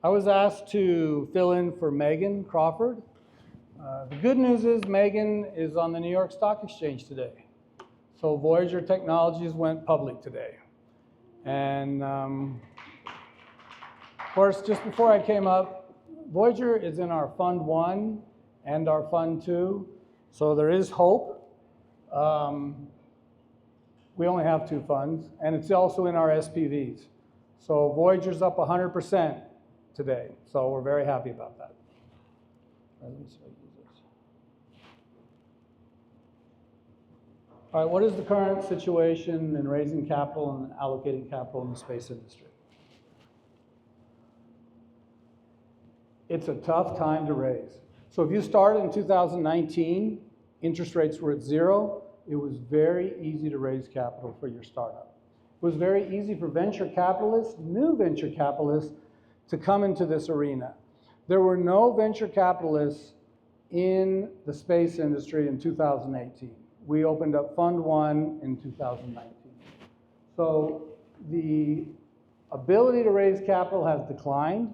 I was asked to fill in for Megan Crawford. The good news is Megan is on the New York Stock Exchange today. So Voyager Technologies went public today. And of course, just before I came up, Voyager is in our Fund 1 and our Fund 2. So there is hope. We only have 2 funds, and it's also in our SPVs. So Voyager's up 100% today. So we're very happy about that. All right, what is the current situation in raising capital and allocating capital in the space industry? It's a tough time to raise. So if you started in 2019, interest rates were at 0. It was very easy to raise capital for your startup. It was very easy for venture capitalists, new venture capitalists, to come into this arena. There were no venture capitalists in the space industry in 2018. We opened up Fund 1 in 2019. So the ability to raise capital has declined,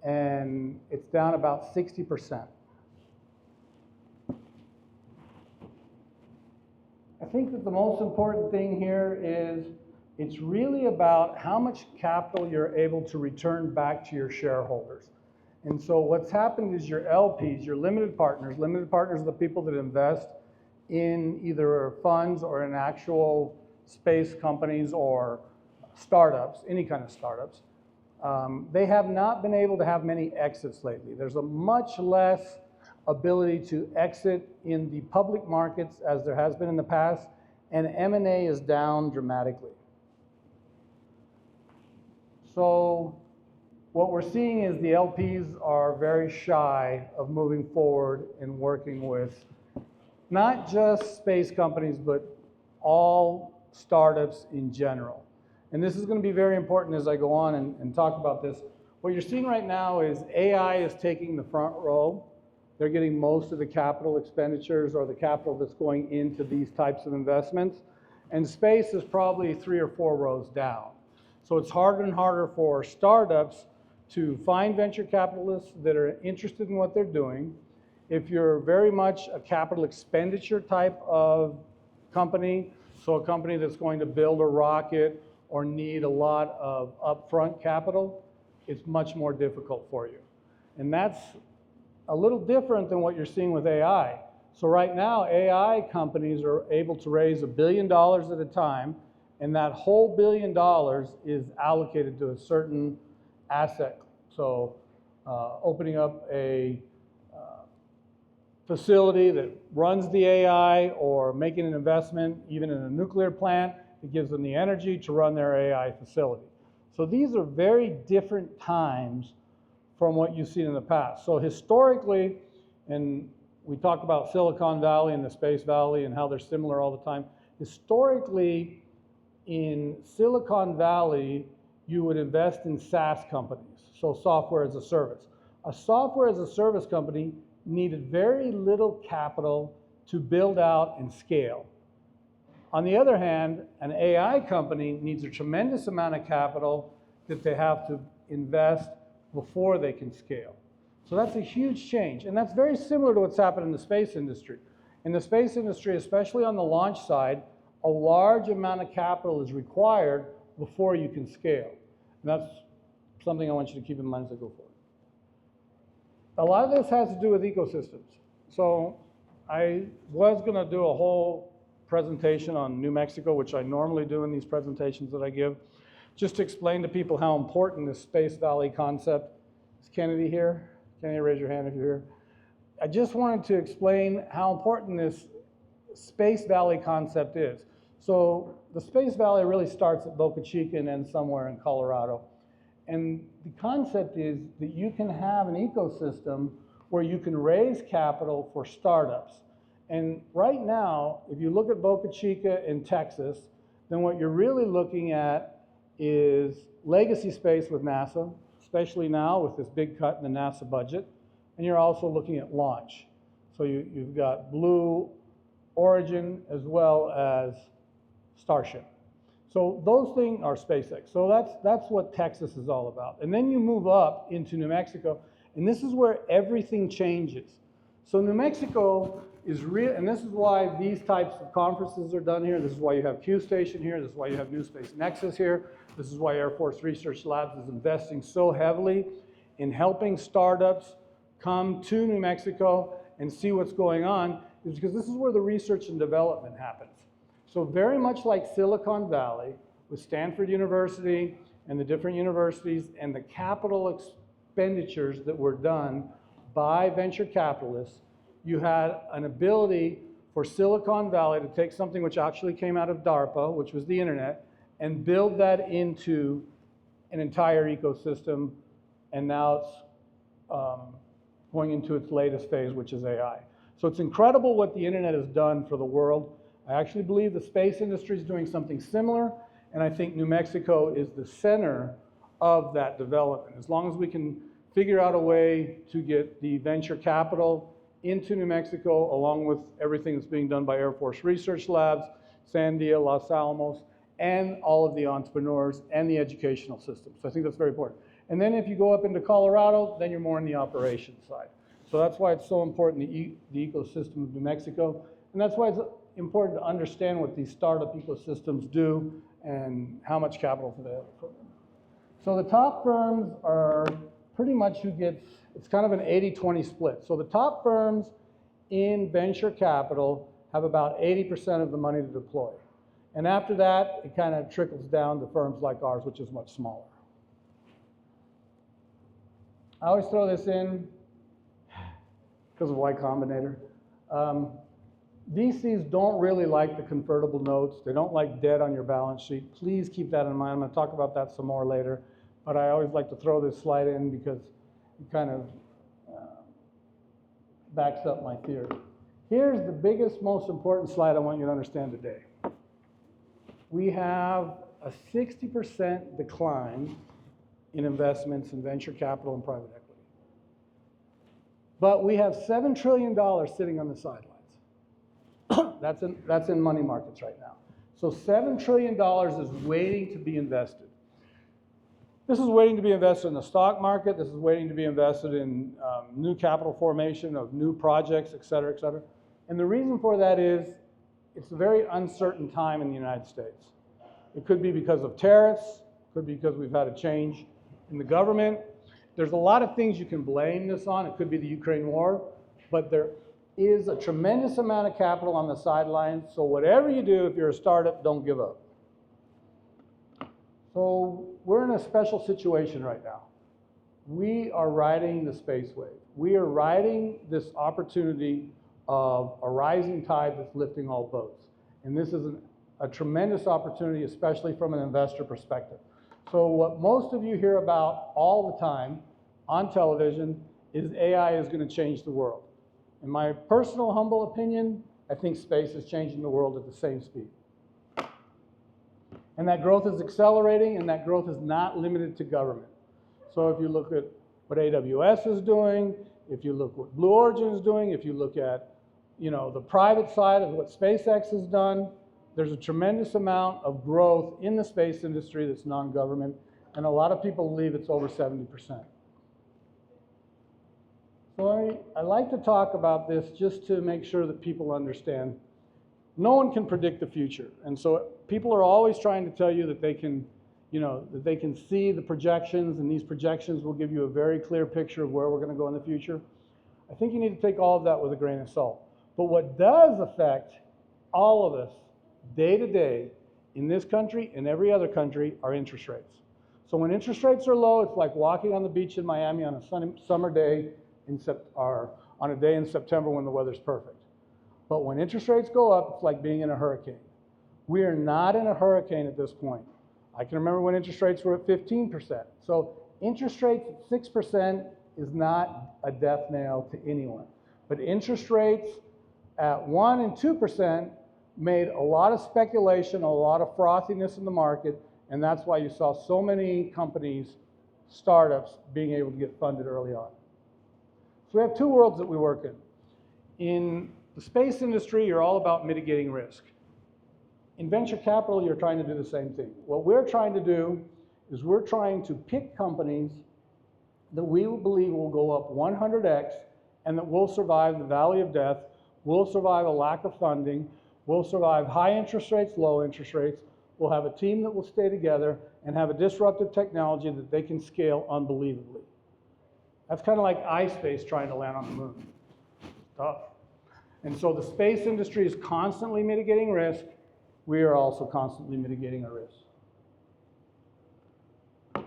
and it's down about 60%. I think that the most important thing here is it's really about how much capital you're able to return back to your shareholders. And so what's happened is your LPs, your limited partners are the people that invest in either funds or in actual space companies or startups, any kind of startups. They have not been able to have many exits lately. There's a much less ability to exit in the public markets as there has been in the past, and M&A is down dramatically. So what we're seeing is the LPs are very shy of moving forward and working with not just space companies, but all startups in general. And this is going to be very important as I go on and talk about this. What you're seeing right now is AI is taking the front row. They're getting most of the capital expenditures or the capital that's going into these types of investments. And space is probably 3 or 4 rows down. So it's harder and harder for startups to find venture capitalists that are interested in what they're doing. If you're very much a capital expenditure type of company, so a company that's going to build a rocket or need a lot of upfront capital, it's much more difficult for you. And that's a little different than what you're seeing with AI. So right now, AI companies are able to raise $1 billion at a time, and that whole $1 billion is allocated to a certain asset. So opening up a facility that runs the AI, or making an investment even in a nuclear plant that gives them the energy to run their AI facility. So these are very different times from what you've seen in the past. So historically, and we talk about Silicon Valley and the Space Valley and how they're similar all the time. Historically, in Silicon Valley, you would invest in SaaS companies, so software as a service. A software as a service company needed very little capital to build out and scale. On the other hand, an AI company needs a tremendous amount of capital that they have to invest before they can scale. So that's a huge change, and that's very similar to what's happened in the space industry. In the space industry, especially on the launch side, a large amount of capital is required before you can scale. And that's something I want you to keep in mind as I go forward. A lot of this has to do with ecosystems. So I was going to do a whole presentation on New Mexico, which I normally do in these presentations that I give, just to explain to people how important this Space Valley concept. Is Kennedy here? Kennedy, raise your hand if you're here. I just wanted to explain how important this Space Valley concept is. So the Space Valley really starts at Boca Chica and ends somewhere in Colorado. And the concept is that you can have an ecosystem where you can raise capital for startups. And right now, if you look at Boca Chica in Texas, then what you're really looking at is legacy space with NASA, especially now with this big cut in the NASA budget. And you're also looking at launch. So you've got Blue Origin as well as Starship. So those things are SpaceX. So that's what Texas is all about. And then you move up into New Mexico, and this is where everything changes. So New Mexico is real, and this is why these types of conferences are done here. This is why you have Q Station here. This is why you have New Space Nexus here. This is why Air Force Research Labs is investing so heavily in helping startups come to New Mexico and see what's going on, is because this is where the research and development happens. So very much like Silicon Valley with Stanford University and the different universities and the capital expenditures that were done by venture capitalists, you had an ability for Silicon Valley to take something which actually came out of DARPA, which was the internet, and build that into an entire ecosystem, and now it's going into its latest phase, which is AI. So it's incredible what the internet has done for the world. I actually believe the space industry is doing something similar, and I think New Mexico is the center of that development. As long as we can figure out a way to get the venture capital into New Mexico, along with everything that's being done by Air Force Research Labs, Sandia, Los Alamos, and all of the entrepreneurs and the educational system. So I think that's very important. And then if you go up into Colorado, then you're more on the operations side. So that's why it's so important, the ecosystem of New Mexico. And that's why it's important to understand what these startup ecosystems do and how much capital they have for them. So the top firms are pretty much who gets, it's kind of an 80-20 split. So the top firms in venture capital have about 80% of the money to deploy. And after that, it kind of trickles down to firms like ours, which is much smaller. I always throw this in because of Y Combinator. VCs don't really like the convertible notes. They don't like debt on your balance sheet. Please keep that in mind. I'm going to talk about that some more later. But I always like to throw this slide in because it kind of backs up my theory. Here's the biggest, most important slide I want you to understand today. We have a 60% decline in investments in venture capital and private equity. But we have $7 trillion sitting on the sidelines. That's in money markets right now. So $7 trillion is waiting to be invested. This is waiting to be invested in the stock market. This is waiting to be invested in new capital formation of new projects, et cetera, et cetera. And the reason for that is it's a very uncertain time in the United States. It could be because of tariffs. It could be because we've had a change in the government. There's a lot of things you can blame this on. It could be the Ukraine war, but there is a tremendous amount of capital on the sidelines. So whatever you do, if you're a startup, don't give up. So we're in a special situation right now. We are riding the space wave. We are riding this opportunity of a rising tide that's lifting all boats. And this is a tremendous opportunity, especially from an investor perspective. So what most of you hear about all the time on television is AI is going to change the world. In my personal humble opinion, I think space is changing the world at the same speed. And that growth is accelerating, and that growth is not limited to government. So if you look at what AWS is doing, if you look what Blue Origin is doing, if you look at the private side of what SpaceX has done, there's a tremendous amount of growth in the space industry that's non-government, and a lot of people believe it's over 70%. So I like to talk about this just to make sure that people understand. No one can predict the future, and so people are always trying to tell you that they can, that they can see the projections, and these projections will give you a very clear picture of where we're going to go in the future. I think you need to take all of that with a grain of salt. But what does affect all of us day to day in this country and every other country are interest rates. So when interest rates are low, it's like walking on the beach in Miami on a sunny summer day or on a day in September when the weather's perfect. But when interest rates go up, it's like being in a hurricane. We are not in a hurricane at this point. I can remember when interest rates were at 15%. So interest rates at 6% is not a death nail to anyone. But interest rates at 1 and 2% made a lot of speculation, a lot of frothiness in the market, and that's why you saw so many companies, startups, being able to get funded early on. So we have two worlds that we work in. In the space industry, you're all about mitigating risk. In venture capital, you're trying to do the same thing. What we're trying to do is we're trying to pick companies that we believe will go up 100x and that will survive the valley of death, will survive a lack of funding, will survive high interest rates, low interest rates, will have a team that will stay together and have a disruptive technology that they can scale unbelievably. That's kind of like iSpace trying to land on the moon. Tough. And so the space industry is constantly mitigating risk. We are also constantly mitigating our risk.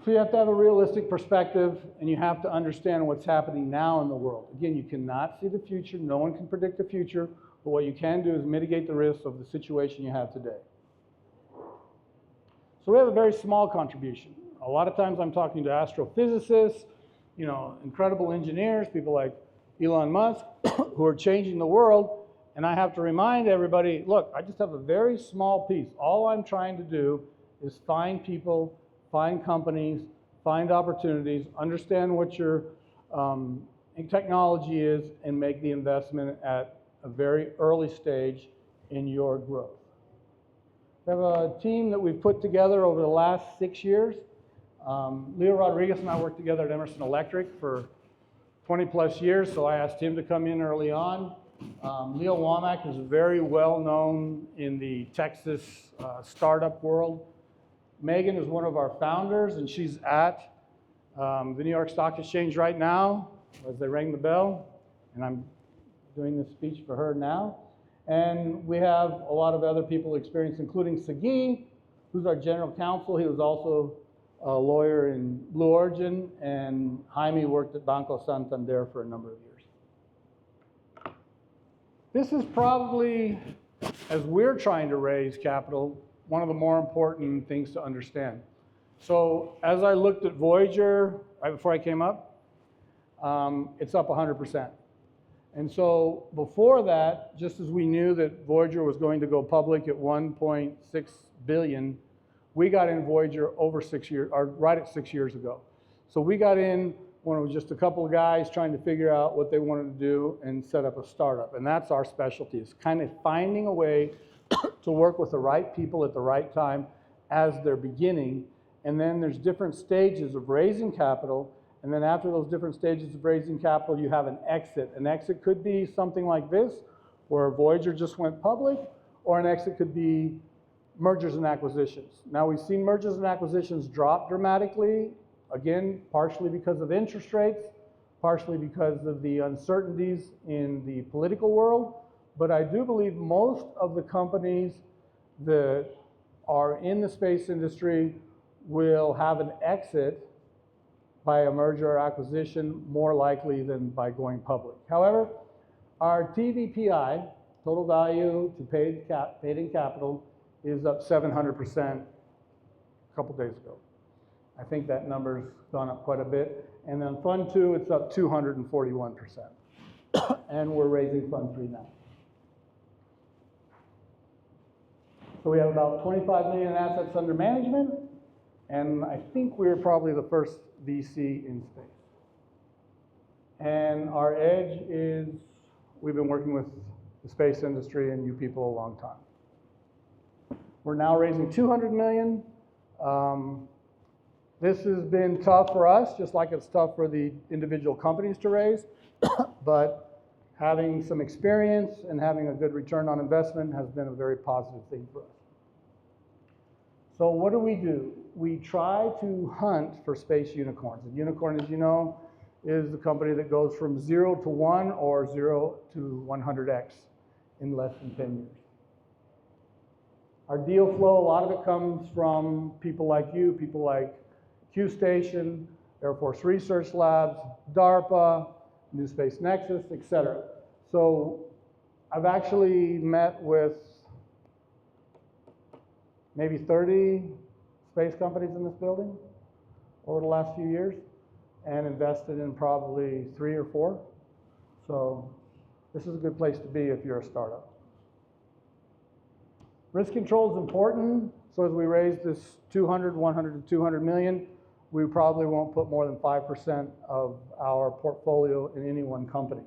So you have to have a realistic perspective, and you have to understand what's happening now in the world. Again, you cannot see the future. No one can predict the future, but what you can do is mitigate the risks of the situation you have today. So we have a very small contribution. A lot of times I'm talking to astrophysicists, you know, incredible engineers, people like Elon Musk, who are changing the world, and I have to remind everybody, look, I just have a very small piece. All I'm trying to do is find people, find companies, find opportunities, understand what your technology is, and make the investment at a very early stage in your growth. We have a team that we've put together over the last 6 years. Leo Rodriguez and I worked together at Emerson Electric for 20 plus years, so I asked him to come in early on. Leo Womack is very well known in the Texas startup world. Megan is one of our founders, and she's at the New York Stock Exchange right now as they rang the bell, and I'm doing this speech for her now. And we have a lot of other people experienced, including Sagi, who's our general counsel. He was also a lawyer in Blue Origin, and Jaime worked at Banco Santander for a number of years. This is probably, as we're trying to raise capital, one of the more important things to understand. So as I looked at Voyager right before I came up, it's up 100%. And so before that, just as we knew that Voyager was going to go public at 1.6 billion, we got in Voyager over 6 years, or right at 6 years ago. So we got in when it was just a couple of guys trying to figure out what they wanted to do and set up a startup. And that's our specialty, is kind of finding a way to work with the right people at the right time as they're beginning. And then there's different stages of raising capital. And then after those different stages of raising capital, you have an exit. An exit could be something like this, where Voyager just went public, or an exit could be mergers and acquisitions. Now, we've seen mergers and acquisitions drop dramatically, again, partially because of interest rates, partially because of the uncertainties in the political world. But I do believe most of the companies that are in the space industry will have an exit by a merger or acquisition more likely than by going public. However, our TVPI, total value to paid in capital, is up 700% a couple days ago. I think that number's gone up quite a bit. And then Fund 2, it's up 241%. And we're raising Fund 3 now. So we have about 25 million in assets under management, and I think we're probably the first VC in space. And our edge is we've been working with the space industry and you people a long time. We're now raising 200 million. This has been tough for us, just like it's tough for the individual companies to raise, but having some experience and having a good return on investment has been a very positive thing for us. So what do? We try to hunt for space unicorns. A unicorn, as you know, is the company that goes from 0 to 1 or 0 to 100x in less than 10 years. Our deal flow, a lot of it comes from people like you, people like Q Station, Air Force Research Labs, DARPA, New Space Nexus, etc. So I've actually met with maybe 30 space companies in this building over the last few years and invested in probably 3 or 4. So this is a good place to be if you're a startup. Risk control is important. So as we raise this 100 to 200 million, we probably won't put more than 5% of our portfolio in any one company.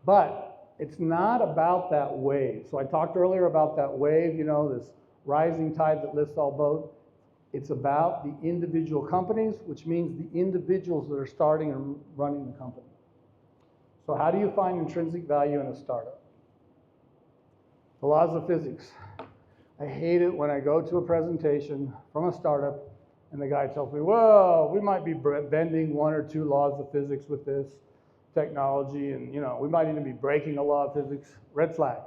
But it's not about that wave. So I talked earlier about that wave, this rising tide that lifts all boats. It's about the individual companies, which means the individuals that are starting and running the company. So how do you find intrinsic value in a startup? The laws of physics. I hate it when I go to a presentation from a startup and the guy tells me, well, we might be bending 1 or 2 laws of physics with this technology, and we might even be breaking a law of physics. Red flag.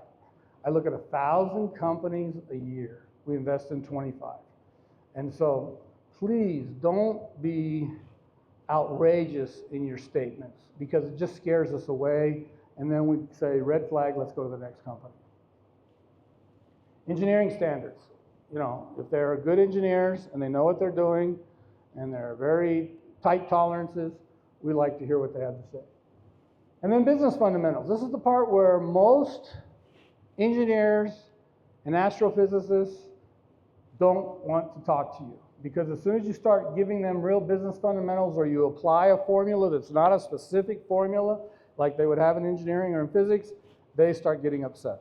I look at 1,000 companies a year. We invest in 25. And so please don't be outrageous in your statements, because it just scares us away, and then we say, red flag, let's go to the next company. Engineering standards. If they're good engineers and they know what they're doing and they're very tight tolerances, we like to hear what they have to say. And then business fundamentals. This is the part where most engineers and astrophysicists don't want to talk to you, because as soon as you start giving them real business fundamentals, or you apply a formula that's not a specific formula like they would have in engineering or in physics, they start getting upset.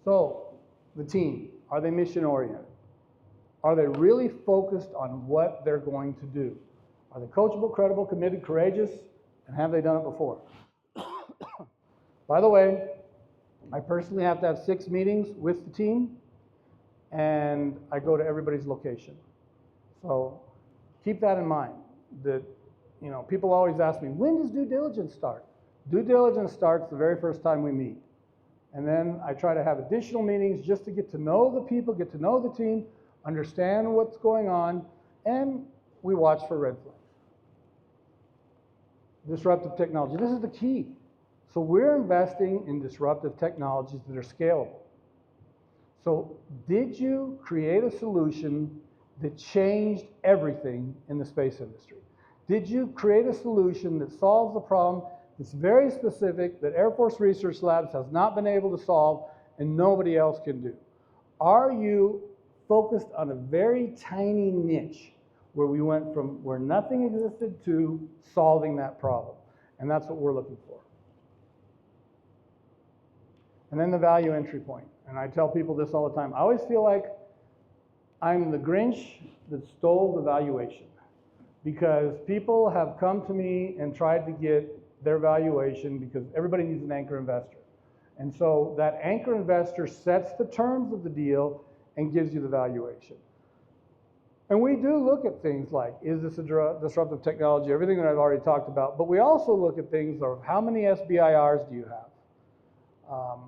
So the team, are they mission oriented? Are they really focused on what they're going to do? Are they coachable, credible, committed, courageous, and have they done it before? By the way, I personally have to have 6 meetings with the team, and I go to everybody's location. So keep that in mind, that people always ask me, when does due diligence start? Due diligence starts the very first time we meet. And then I try to have additional meetings just to get to know the people, get to know the team, understand what's going on, and we watch for red flags. Disruptive technology. This is the key. So we're investing in disruptive technologies that are scalable. So did you create a solution that changed everything in the space industry? Did you create a solution that solves a problem that's very specific, that Air Force Research Labs has not been able to solve and nobody else can do? Are you focused on a very tiny niche where we went from where nothing existed to solving that problem? And that's what we're looking for. And then the value entry point. And I tell people this all the time. I always feel like I'm the Grinch that stole the valuation, because people have come to me and tried to get their valuation, because everybody needs an anchor investor. And so that anchor investor sets the terms of the deal and gives you the valuation. And we do look at things like, is this a disruptive technology, everything that I've already talked about, but we also look at things of how many SBIRs do you have?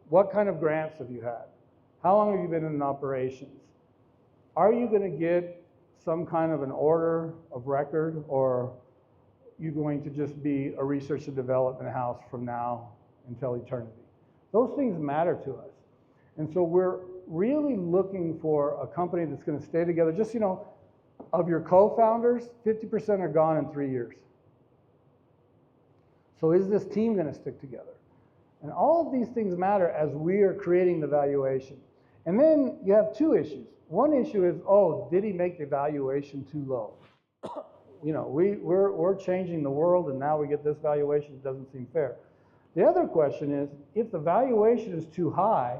What kind of grants have you had? How long have you been in operations? Are you going to get some kind of an order of record, or are you going to just be a research and development house from now until eternity? Those things matter to us. And so we're really looking for a company that's going to stay together. Just, of your co-founders, 50% are gone in 3 years. So is this team going to stick together? And all of these things matter as we are creating the valuation. And then you have 2 issues. One issue is, did he make the valuation too low? We're changing the world, and now we get this valuation. It doesn't seem fair. The other question is, if the valuation is too high,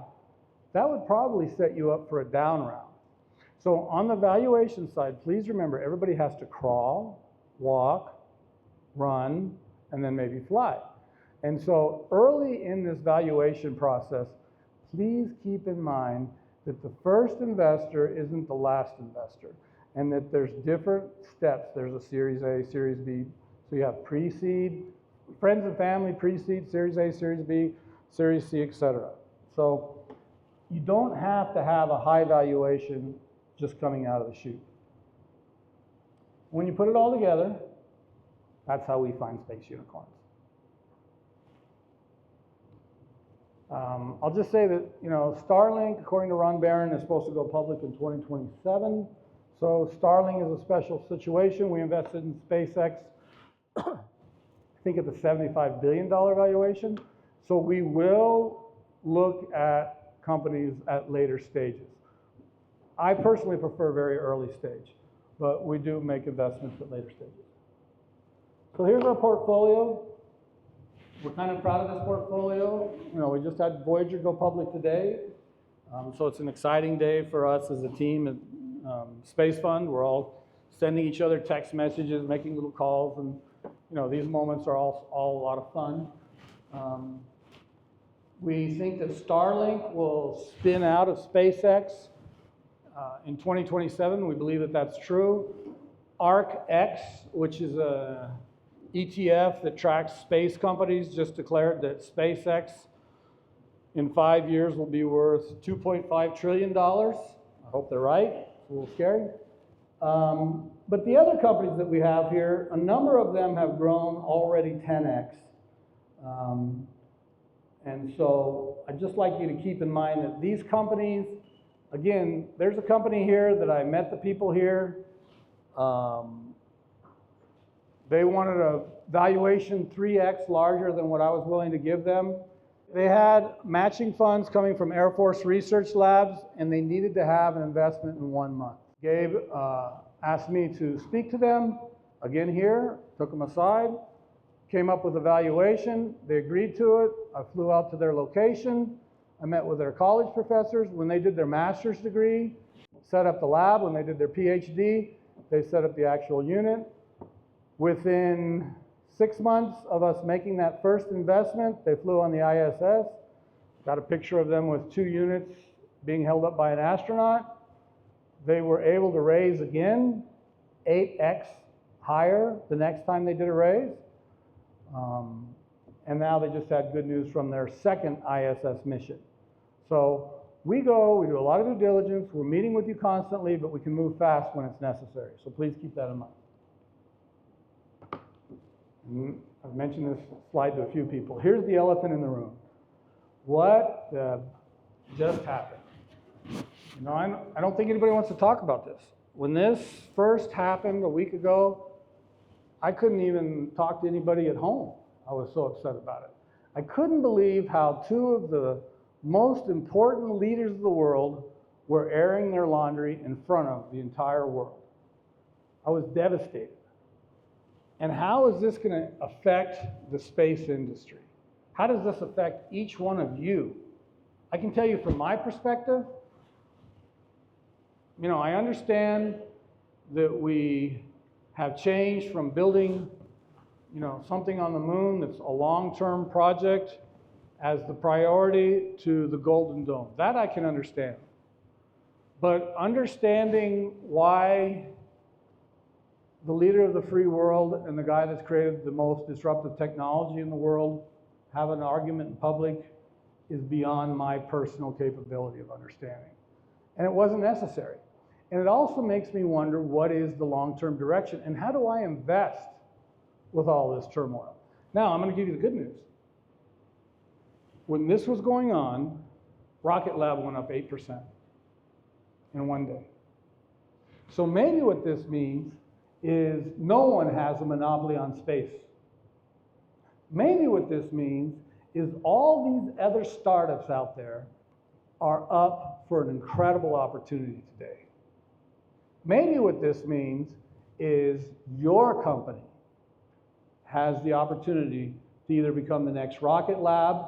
that would probably set you up for a down round. So on the valuation side, please remember, everybody has to crawl, walk, run, and then maybe fly. And so early in this valuation process, please keep in mind that the first investor isn't the last investor, and that there's different steps. There's a Series A, Series B. So you have pre-seed, friends and family, pre-seed, Series A, Series B, Series C, etc. So you don't have to have a high valuation just coming out of the chute. When you put it all together, that's how we find space unicorns. I'll just say that, Starlink, according to Ron Barron, is supposed to go public in 2027. So Starlink is a special situation. We invested in SpaceX, I think at the $75 billion valuation. So we will look at companies at later stages. I personally prefer very early stage, but we do make investments at later stages. So here's our portfolio. We're kind of proud of this portfolio. You know, we just had Voyager go public today. So it's an exciting day for us as a team at SpaceFund. We're all sending each other text messages, making little calls, and you know, these moments are all a lot of fun. We think that Starlink will spin out of SpaceX in 2027. We believe that that's true. ARC-X, which is a ETF that tracks space companies, just declared that SpaceX in 5 years will be worth $2.5 trillion. I hope they're right. It's a little scary. But the other companies that we have here, a number of them have grown already 10x. And so I'd just like you to keep in mind that these companies, again, there's a company here that I met the people here. They wanted a valuation 3x larger than what I was willing to give them. They had matching funds coming from Air Force Research Labs, and they needed to have an investment in 1 month. Gabe asked me to speak to them, again here, took them aside, came up with a valuation. They agreed to it. I flew out to their location. I met with their college professors. When they did their master's degree, set up the lab. When they did their PhD, they set up the actual unit. Within 6 months of us making that first investment, they flew on the ISS. Got a picture of them with 2 units being held up by an astronaut. They were able to raise again 8x higher the next time they did a raise. And now they just had good news from their second ISS mission. So we do a lot of due diligence, we're meeting with you constantly, but we can move fast when it's necessary. So please keep that in mind. And I've mentioned this slide to a few people. Here's the elephant in the room. What just happened? You know, I don't think anybody wants to talk about this. When this first happened a week ago, I couldn't even talk to anybody at home. I was so upset about it. I couldn't believe how 2 of the most important leaders of the world were airing their laundry in front of the entire world. I was devastated. And how is this going to affect the space industry? How does this affect each one of you? I can tell you from my perspective, you know, I understand that we have changed from building, you know, something on the moon that's a long-term project as the priority to the Golden Dome. That I can understand. But understanding why the leader of the free world and the guy that's created the most disruptive technology in the world have an argument in public is beyond my personal capability of understanding. And it wasn't necessary. And it also makes me wonder, what is the long-term direction and how do I invest with all this turmoil? Now, I'm going to give you the good news. When this was going on, Rocket Lab went up 8% in 1 day. So maybe what this means is no one has a monopoly on space. Maybe what this means is all these other startups out there are up for an incredible opportunity today. Maybe what this means is your company has the opportunity to either become the next Rocket Lab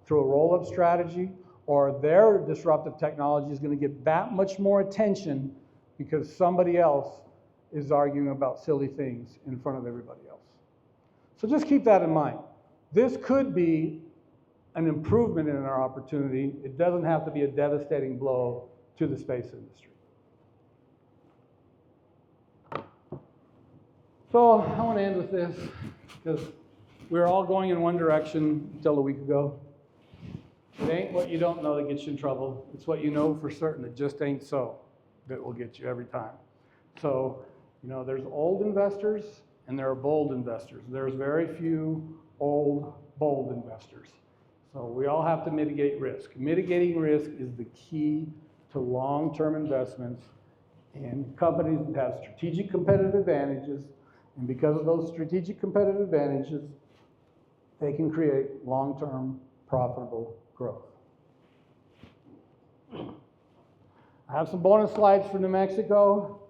through a roll-up strategy, or their disruptive technology is going to get that much more attention because somebody else is arguing about silly things in front of everybody else. So just keep that in mind. This could be an improvement in our opportunity. It doesn't have to be a devastating blow to the space industry. So I want to end with this, because we were all going in one direction until a week ago. It ain't what you don't know that gets you in trouble. It's what you know for certain that just ain't so that will get you every time. So, you know, there's old investors and there are bold investors. There's very few old, bold investors. So we all have to mitigate risk. Mitigating risk is the key to long-term investments in companies that have strategic competitive advantages. And because of those strategic competitive advantages, they can create long-term profitable growth. I have some bonus slides for New Mexico.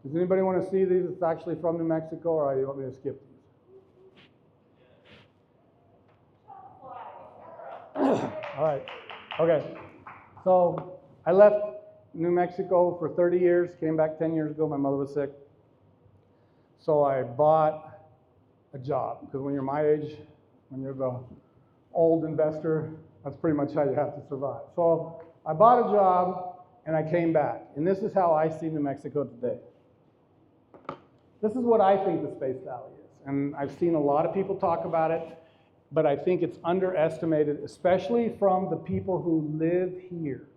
Does anybody want to see these? It's actually from New Mexico, or do you want me to skip these? All right. Okay. So I left New Mexico for 30 years, came back 10 years ago. My mother was sick. So I bought a job, because when you're my age, when you're the old investor, that's pretty much how you have to survive. So I bought a job and I came back. And this is how I see New Mexico today. This is what I think the Space Valley is. And I've seen a lot of people talk about it, but I think it's underestimated, especially from the people who live here.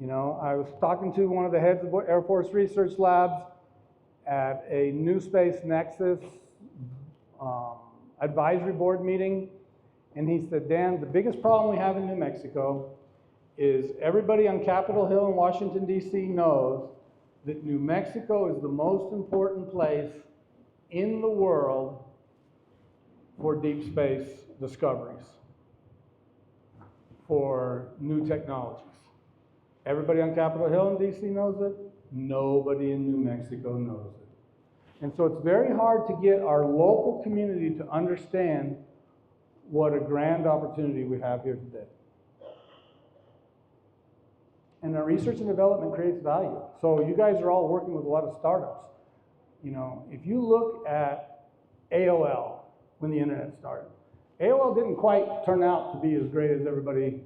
You know, I was talking to one of the heads of Air Force Research Labs at a New Space Nexus advisory board meeting, and he said, Dan, the biggest problem we have in New Mexico is everybody on Capitol Hill in Washington, D.C. knows that New Mexico is the most important place in the world for deep space discoveries, for new technologies. Everybody on Capitol Hill in D.C. knows it. Nobody in New Mexico knows it. And so it's very hard to get our local community to understand what a grand opportunity we have here today. And our research and development creates value. So you guys are all working with a lot of startups. You know, if you look at AOL when the internet started, AOL didn't quite turn out to be as great as everybody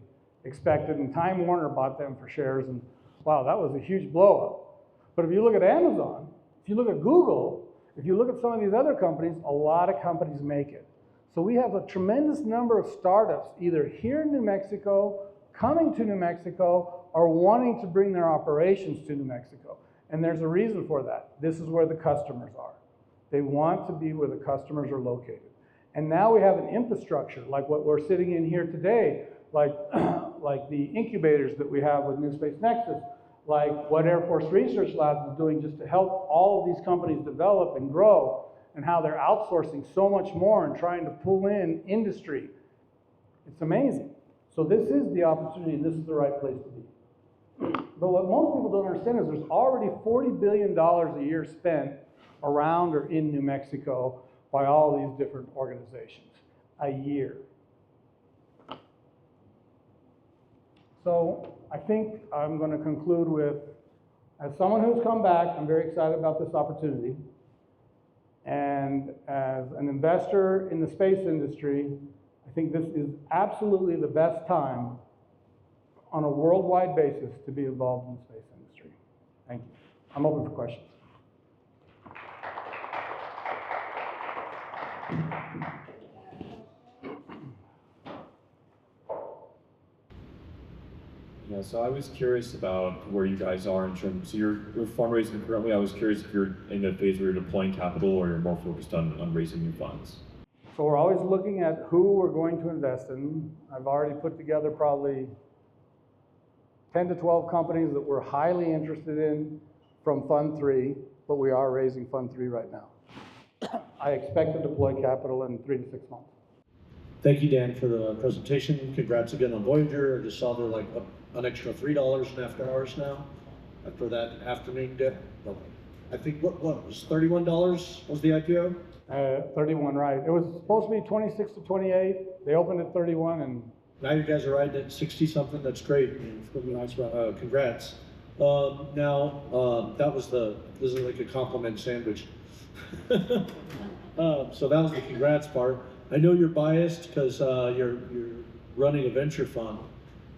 expected, and Time Warner bought them for shares, and wow, that was a huge blow up. But if you look at Amazon, if you look at Google, if you look at some of these other companies, a lot of companies make it. So we have a tremendous number of startups either here in New Mexico, coming to New Mexico, or wanting to bring their operations to New Mexico. And there's a reason for that. This is where the customers are. They want to be where the customers are located. And now we have an infrastructure like what we're sitting in here today, like, like the incubators that we have with New Space Nexus, like what Air Force Research Labs is doing just to help all of these companies develop and grow, and how they're outsourcing so much more and trying to pull in industry. It's amazing. So this is the opportunity, and this is the right place to be. But what most people don't understand is there's already $40 billion a year spent around or in New Mexico by all these different organizations a year. So I think I'm going to conclude with, as someone who's come back, I'm very excited about this opportunity. And as an investor in the space industry, I think this is absolutely the best time on a worldwide basis to be involved in the space industry. Thank you. I'm open for questions. Yeah, so I was curious about where you guys are in terms, so you're fundraising currently. I was curious if you're in a phase where you're deploying capital or you're more focused on raising new funds. So we're always looking at who we're going to invest in. I've already put together probably 10 to 12 companies that we're highly interested in from Fund 3, but we are raising Fund 3 right now. I expect to deploy capital in 3 to 6 months. Thank you, Dan, for the presentation. Congrats again on Voyager. I just saw they're like an extra $3 after hours now, after that afternoon dip. I think, what was $31 was the IPO? 31, right. It was supposed to be 26 to 28. They opened at 31, and now you guys are riding at 60 something. That's great. It's going to be nice. Congrats. That was this is like a compliment sandwich. So that was the congrats part. I know you're biased because you're running a venture fund,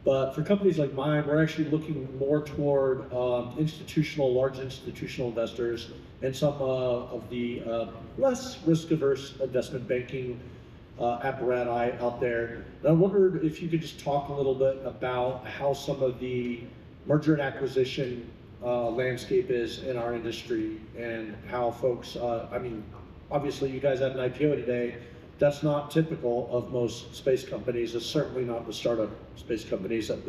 but for companies like mine, we're actually looking more toward large institutional investors and some of the less risk-averse investment banking apparatus out there. And I wondered if you could just talk a little bit about how some of the merger and acquisition landscape is in our industry, and how folks, I mean, obviously you guys had an IPO today. That's not typical of most space companies. It's certainly not the startup space companies that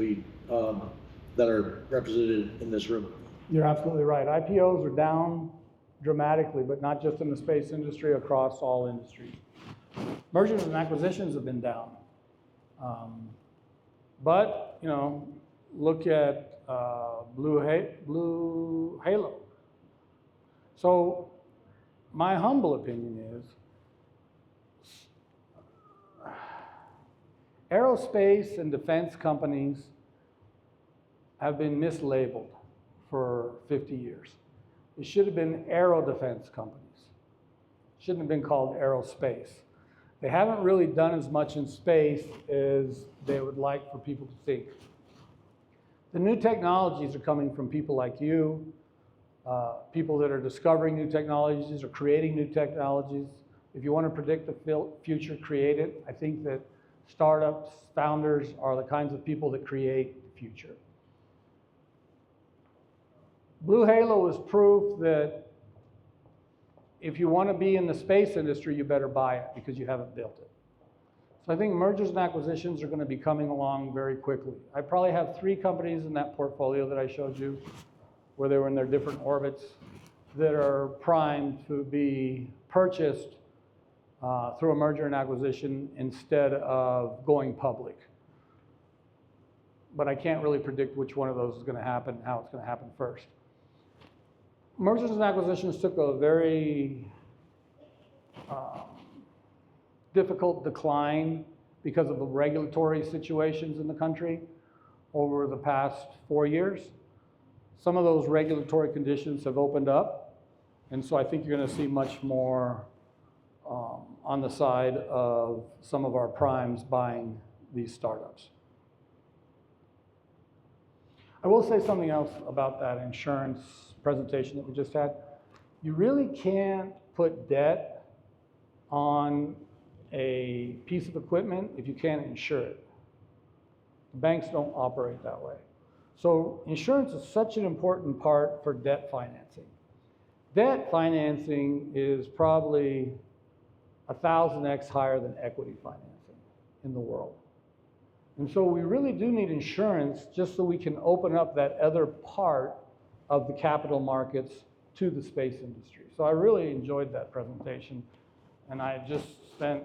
that are represented in this room. You're absolutely right. IPOs are down dramatically, but not just in the space industry, across all industries. Mergers and acquisitions have been down. But, you know, look at Blue Halo. So my humble opinion is, aerospace and defense companies have been mislabeled for 50 years. It should have been aero defense companies. It shouldn't have been called aerospace. They haven't really done as much in space as they would like for people to think. The new technologies are coming from people like you, people that are discovering new technologies or creating new technologies. If you want to predict the future, create it. I think that startups, founders are the kinds of people that create the future. Blue Halo is proof that if you want to be in the space industry, you better buy it because you haven't built it. So I think mergers and acquisitions are going to be coming along very quickly. I probably have 3 companies in that portfolio that I showed you, where they were in their different orbits, that are primed to be purchased through a merger and acquisition instead of going public. But I can't really predict which one of those is going to happen, how it's going to happen first. Mergers and acquisitions took a very difficult decline because of the regulatory situations in the country over the past 4 years. Some of those regulatory conditions have opened up, and so I think you're going to see much more on the side of some of our primes buying these startups. I will say something else about that insurance presentation that we just had. You really can't put debt on a piece of equipment if you can't insure it. Banks don't operate that way. So insurance is such an important part for debt financing. Debt financing is probably 1,000x higher than equity financing in the world. And so we really do need insurance just so we can open up that other part of the capital markets to the space industry. So I really enjoyed that presentation. And I just spent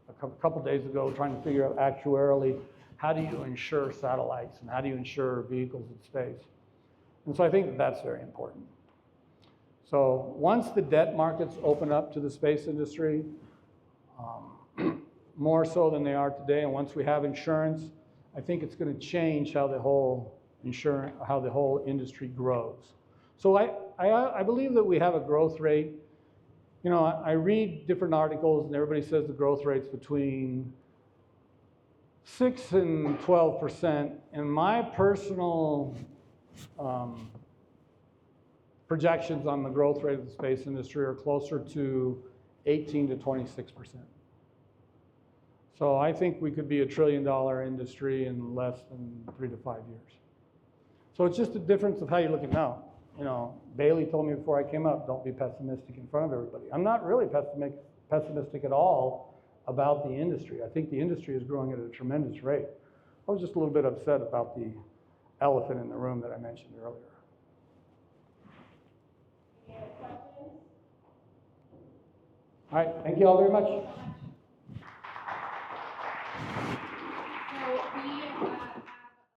a couple days ago trying to figure out actuarially, how do you insure satellites and how do you insure vehicles in space? And so I think that that's very important. So once the debt markets open up to the space industry, more so than they are today, and once we have insurance, I think it's going to change how the whole industry grows. So I believe that we have a growth rate. You know, I read different articles and everybody says the growth rate's between 6 and 12%, and my personal projections on the growth rate of the space industry are closer to 18 to 26%. So I think we could be $1 trillion industry in less than 3 to 5 years. So it's just a difference of how you look at it now. You know, Bailey told me before I came up, don't be pessimistic in front of everybody. I'm not really pessimistic at all about the industry. I think the industry is growing at a tremendous rate. I was just a little bit upset about the elephant in the room that I mentioned earlier. Any other questions? All right, thank you all very much.